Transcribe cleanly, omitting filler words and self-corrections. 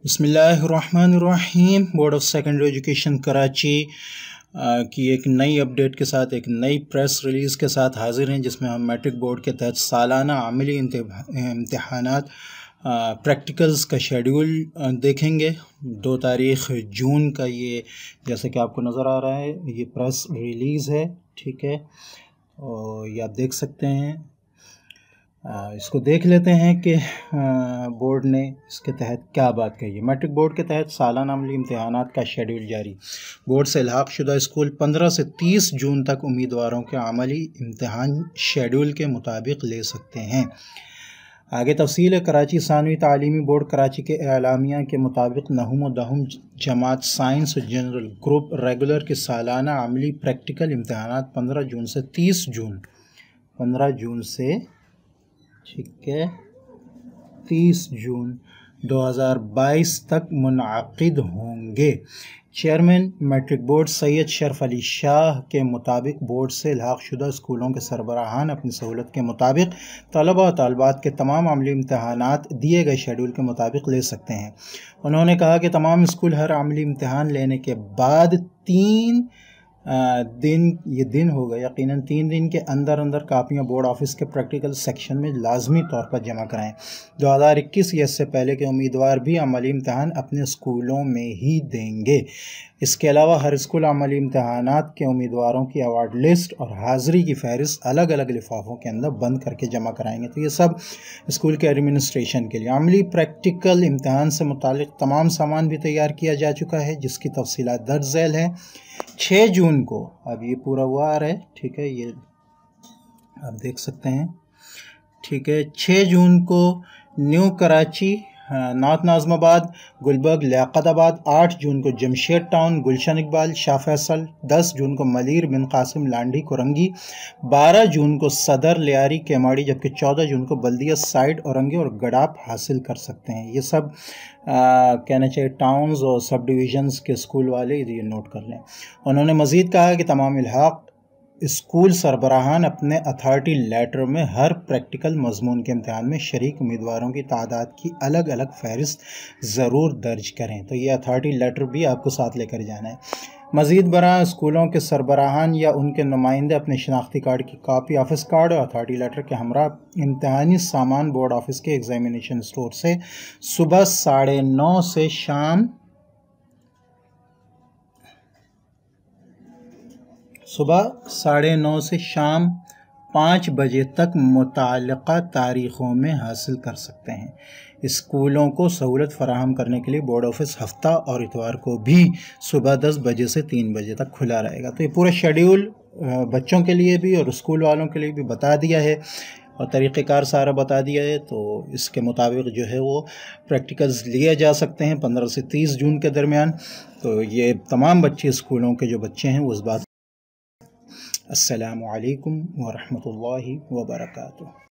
बिस्मिल्लाहिर्रहमानिर्रहीम। Board of secondary education Karachi की एक नई अपडेट के साथ, एक नई प्रेस रिलीज़ के साथ हाज़िर हैं, जिसमें हम मैट्रिक बोर्ड के तहत सालाना अमली इम्तिहानात प्रैक्टिकल्स का शेड्यूल देखेंगे। 2 तारीख़ जून का ये, जैसे कि आपको नज़र आ रहा है, ये प्रेस रिलीज़ है, ठीक है। और ये आप देख सकते हैं। इसको देख लेते हैं कि बोर्ड ने इसके तहत क्या बात कही है। मैट्रिक बोर्ड के तहत सालाना अमली इम्तिहानात का शेड्यूल जारी। बोर्ड से इल्हाक़ शुदा स्कूल 15 से 30 जून तक उम्मीदवारों के अमली इम्तिहान शेड्यूल के मुताबिक ले सकते हैं। आगे तफसील है। कराची सानवी तालीमी बोर्ड कराची के एलामिया के मुताबिक नहुम व दहुम जमात साइंस और जनरल ग्रुप रेगुलर के सालाना अमली प्रैक्टिकल इम्तिहानात 15 जून से 30 जून 15 जून से, ठीक है, 30 जून 2022 तक मुनअक़िद होंगे। Chairman matric board Syed Sharaf Ali Shah के मुताबिक बोर्ड से इल्हाक़ शुदा स्कूलों के सरबराहान अपनी सहूलत के मुताबिक तलबा और तालिबात के तमाम अमली इम्तिहानात दिए गए शेड्यूल के मुताबिक ले सकते हैं। उन्होंने कहा कि तमाम स्कूल हर अमली इम्तिहान लेने के बाद 3 दिन, ये दिन होगा यकीनन, 3 दिन के अंदर कापियाँ बोर्ड ऑफिस के प्रैक्टिकल सेक्शन में लाजमी तौर पर जमा कराएं। 2021 या इससे पहले के उम्मीदवार भी अमली इम्तिहान अपने स्कूलों में ही देंगे। इसके अलावा हर स्कूल अमली इम्तिहानात के उम्मीदवारों की अवार्ड लिस्ट और हाज़िरी की फहरिस्त अलग अलग लिफाफों के अंदर बंद करके जमा कराएंगे। तो ये सब स्कूल के एडमिनिस्ट्रेशन के लिए। अमली प्रैक्टिकल इम्तिहान से मुतालिक तमाम सामान भी तैयार किया जा चुका है, जिसकी तफसीलात दर्ज झैल है। 6 जून को, अब ये पूरा हुआ आ रहा है, ठीक है, ये आप देख सकते हैं, ठीक है। 6 जून को न्यू कराची, नॉर्थ नाज़माबाद, गुलबर्ग, लियाकताबाद। 8 जून को जमशेद टाउन, गुलशन इकबाल, शाह फैसल। 10 जून को मलीर बिन कासिम, लांडी, कोरंगी। 12 जून को सदर, लियारी, केमाड़ी, जबकि 14 जून को बल्दिया साइड, औरंगी और गडाप हासिल कर सकते हैं। ये सब कहना चाहिए टाउन्स और सब डिविजन्स के स्कूल वाले ये नोट कर लें। उन्होंने मज़ीद कहा कि तमाम इल्हाक़ स्कूल सरबराहान अपने अथॉरिटी लेटर में हर प्रैक्टिकल मजमून के इम्तिहान में शरीक उम्मीदवारों की तादाद की अलग अलग फहरिस्त ज़रूर दर्ज करें। तो ये अथॉरिटी लेटर भी आपको साथ लेकर जाना है। मज़ीद बरां स्कूलों के सरबराहान या उनके नुमाइंदे अपने शनाख्ती कार्ड की कापी, ऑफिस कार्ड और अथॉरिटी लेटर के हमरा इम्तिहानी सामान बोर्ड ऑफिस के एग्जामिनेशन स्टोर से सुबह 9:30 से शाम 5 बजे तक मुताल्लिक़ा तारीख़ों में हासिल कर सकते हैं। स्कूलों को सहूलत फराहम करने के लिए बोर्ड ऑफिस हफ्ता और इतवार को भी सुबह 10 बजे से 3 बजे तक खुला रहेगा। तो ये पूरा शेड्यूल बच्चों के लिए भी और स्कूल वालों के लिए भी बता दिया है और तरीक़ेकार सारा बता दिया है। तो इसके मुताबिक जो है वो प्रैक्टिकल्स लिए जा सकते हैं 15 से 30 जून के दरमियान। तो ये तमाम बच्चे, स्कूलों के जो बच्चे हैं, वो इस बात। अस्सलामु अलैकुम व रहमतुल्लाहि व बरकातुहू।